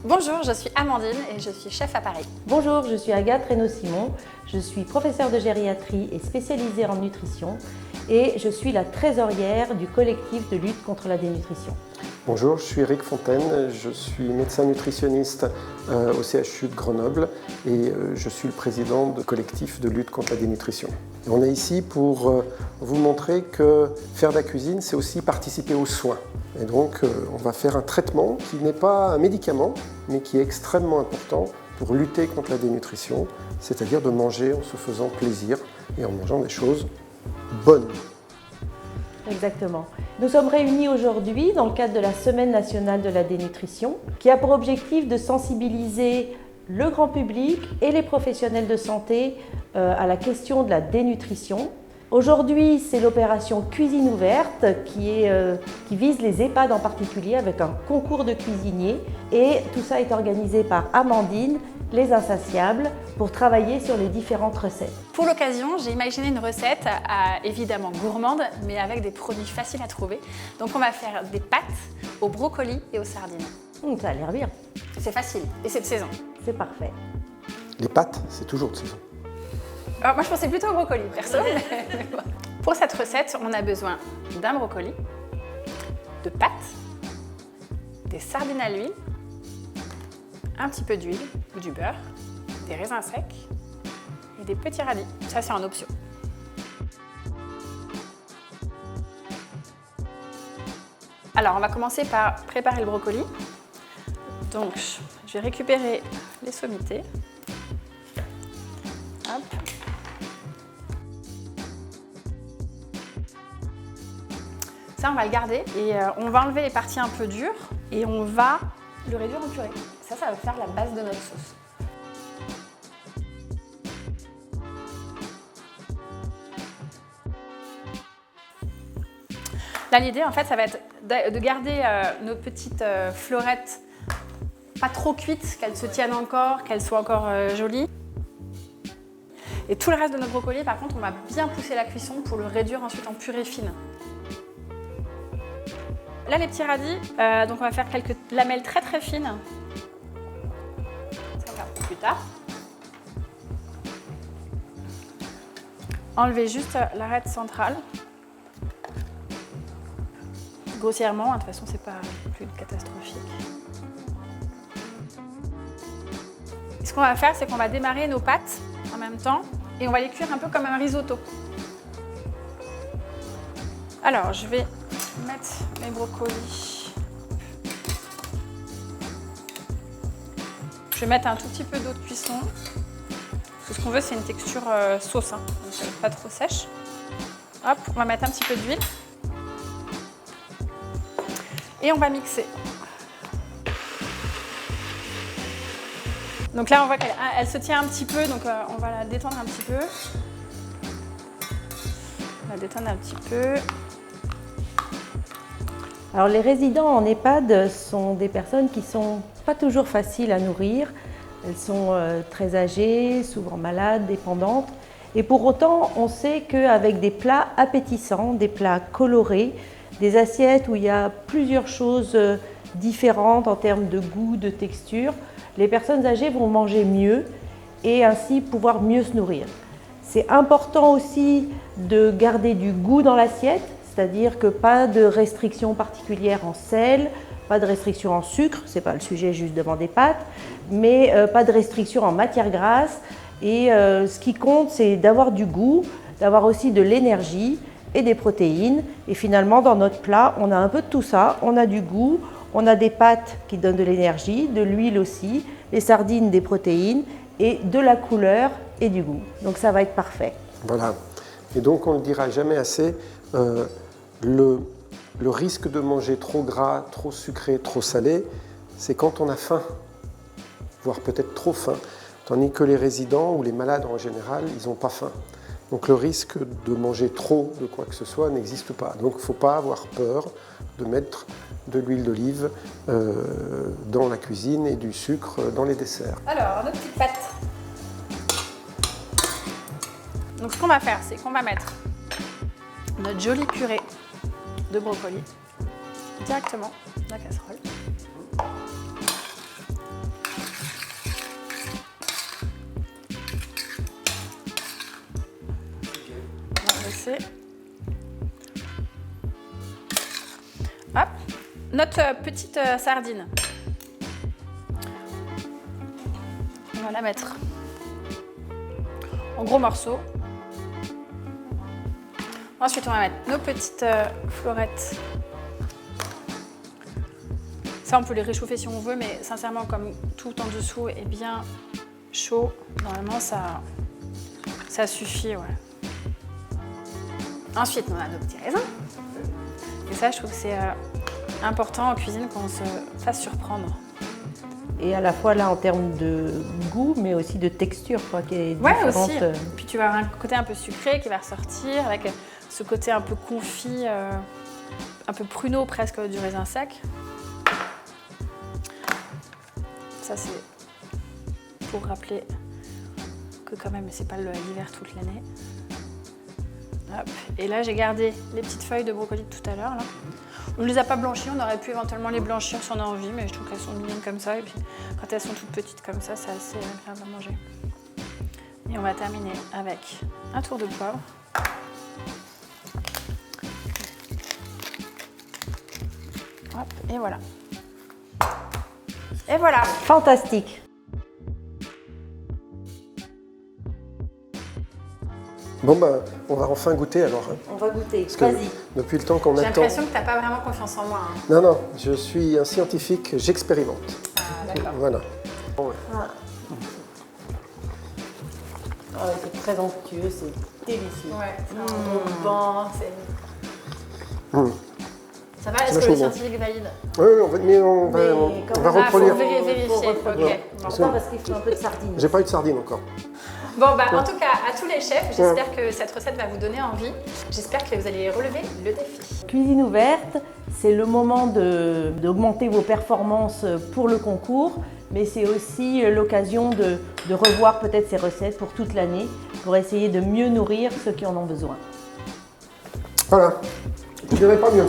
Bonjour, je suis Amandine et je suis chef à Paris. Bonjour, je suis Agathe Reynaud-Simon, je suis professeure de gériatrie et spécialisée en nutrition et je suis la trésorière du collectif de lutte contre la dénutrition. Bonjour, je suis Eric Fontaine, je suis médecin nutritionniste au CHU de Grenoble et je suis le président du collectif de lutte contre la dénutrition. Et on est ici pour vous montrer que faire de la cuisine, c'est aussi participer aux soins. Et donc on va faire un traitement qui n'est pas un médicament, mais qui est extrêmement important pour lutter contre la dénutrition, c'est-à-dire de manger en se faisant plaisir et en mangeant des choses bonnes. Exactement. Nous sommes réunis aujourd'hui dans le cadre de la Semaine nationale de la dénutrition, qui a pour objectif de sensibiliser le grand public et les professionnels de santé à la question de la dénutrition. Aujourd'hui, c'est l'opération Cuisine ouverte qui vise les EHPAD en particulier avec un concours de cuisiniers. Et tout ça est organisé par Amandine, les Insatiables, pour travailler sur les différentes recettes. Pour l'occasion, j'ai imaginé une recette évidemment gourmande, mais avec des produits faciles à trouver. Donc on va faire des pâtes au brocoli et aux sardines. Ça a l'air bien. C'est facile et c'est de saison. C'est parfait. Les pâtes, c'est toujours de saison. Alors moi je pensais plutôt au brocoli, perso. Pour cette recette, on a besoin d'un brocoli, de pâtes, des sardines à l'huile, un petit peu d'huile ou du beurre, des raisins secs et des petits radis. Ça, c'est en option. Alors, on va commencer par préparer le brocoli. Donc, je vais récupérer les sommités. Hop. Ça, on va le garder et on va enlever les parties un peu dures et on va le réduire en purée. Ça va faire la base de notre sauce. Là, l'idée, en fait, ça va être de garder nos petites florettes pas trop cuites, qu'elles se tiennent encore, qu'elles soient encore jolies. Et tout le reste de notre brocoli, par contre, on va bien pousser la cuisson pour le réduire ensuite en purée fine. Là, les petits radis, donc on va faire quelques lamelles très très fines. Ça va faire plus tard. Enlever juste l'arête centrale. Grossièrement, de toute façon, c'est pas plus catastrophique. Et ce qu'on va faire, c'est qu'on va démarrer nos pâtes en même temps et on va les cuire un peu comme un risotto. Alors, je vais mettre mes brocolis. Je vais mettre un tout petit peu d'eau de cuisson. Parce que ce qu'on veut, c'est une texture sauce, hein, donc pas trop sèche. Hop, on va mettre un petit peu d'huile. Et on va mixer. Donc là, on voit qu'elle se tient un petit peu, donc on va la détendre un petit peu. On va la détendre un petit peu. Alors les résidents en EHPAD sont des personnes qui ne sont pas toujours faciles à nourrir. Elles sont très âgées, souvent malades, dépendantes. Et pour autant, on sait qu'avec des plats appétissants, des plats colorés, des assiettes où il y a plusieurs choses différentes en termes de goût, de texture, les personnes âgées vont manger mieux et ainsi pouvoir mieux se nourrir. C'est important aussi de garder du goût dans l'assiette, c'est-à-dire que pas de restrictions particulières en sel, pas de restrictions en sucre, ce n'est pas le sujet justement des pâtes, mais pas de restrictions en matière grasse. Et ce qui compte, c'est d'avoir du goût, d'avoir aussi de l'énergie et des protéines. Et finalement, dans notre plat, on a un peu de tout ça. On a du goût, on a des pâtes qui donnent de l'énergie, de l'huile aussi, les sardines des protéines et de la couleur et du goût. Donc ça va être parfait. Voilà. Et donc on ne le dira jamais assez, le risque de manger trop gras, trop sucré, trop salé, c'est quand on a faim, voire peut-être trop faim. Tandis que les résidents ou les malades en général, ils n'ont pas faim. Donc le risque de manger trop de quoi que ce soit n'existe pas. Donc il ne faut pas avoir peur de mettre de l'huile d'olive dans la cuisine et du sucre dans les desserts. Alors, nos petites pâtes. Donc ce qu'on va faire, c'est qu'on va mettre notre jolie purée de brocoli directement dans la casserole. passer. Hop, notre petite sardine. On va la mettre en gros morceaux. Ensuite, on va mettre nos petites florettes. Ça, on peut les réchauffer si on veut, mais sincèrement, comme tout en dessous est bien chaud, normalement, ça suffit. Ouais. Ensuite, on a nos petits raisins. Et ça, je trouve que c'est important en cuisine qu'on se fasse surprendre. Et à la fois là en termes de goût, mais aussi de texture, quoi, qui est Ouais, différente. aussi. Puis tu vas avoir un côté un peu sucré qui va ressortir, avec ce côté un peu confit, un peu pruneau presque du raisin sec. Ça, c'est pour rappeler que quand même, c'est pas l'hiver toute l'année. Hop. Et là, j'ai gardé les petites feuilles de brocoli de tout à l'heure. On ne les a pas blanchies, on aurait pu éventuellement les blanchir si on a envie, mais je trouve qu'elles sont mignonnes comme ça. Et puis, quand elles sont toutes petites comme ça, c'est assez agréable à manger. Et on va terminer avec un tour de poivre. Hop, et voilà. Et voilà. Fantastique. Bon, bah, on va enfin goûter alors. Hein. On va goûter. Parce que Vas-y. depuis le temps qu'on J'ai attend. l'impression que tu n'as pas vraiment confiance en moi. Hein. Non, non, je suis un scientifique, j'expérimente. Ah, d'accord. Voilà. Bon, ouais. Ah, c'est très onctueux, c'est délicieux. Ouais, c'est un bon, Mmh. Ça va, est-ce C'est que le vachement bon. scientifique valide? Oui, mais on va quand même, reproduire. faut vérifier, ok. Pourquoi? Parce qu'il faut un peu de sardine. J'ai pas eu de sardine encore. Bon, bah, en tout cas, à tous les chefs, j'espère que cette recette va vous donner envie. J'espère que vous allez relever le défi. Cuisine ouverte, c'est le moment d'augmenter vos performances pour le concours, mais c'est aussi l'occasion de revoir peut-être ces recettes pour toute l'année, pour essayer de mieux nourrir ceux qui en ont besoin. Voilà. Je dirais pas mieux.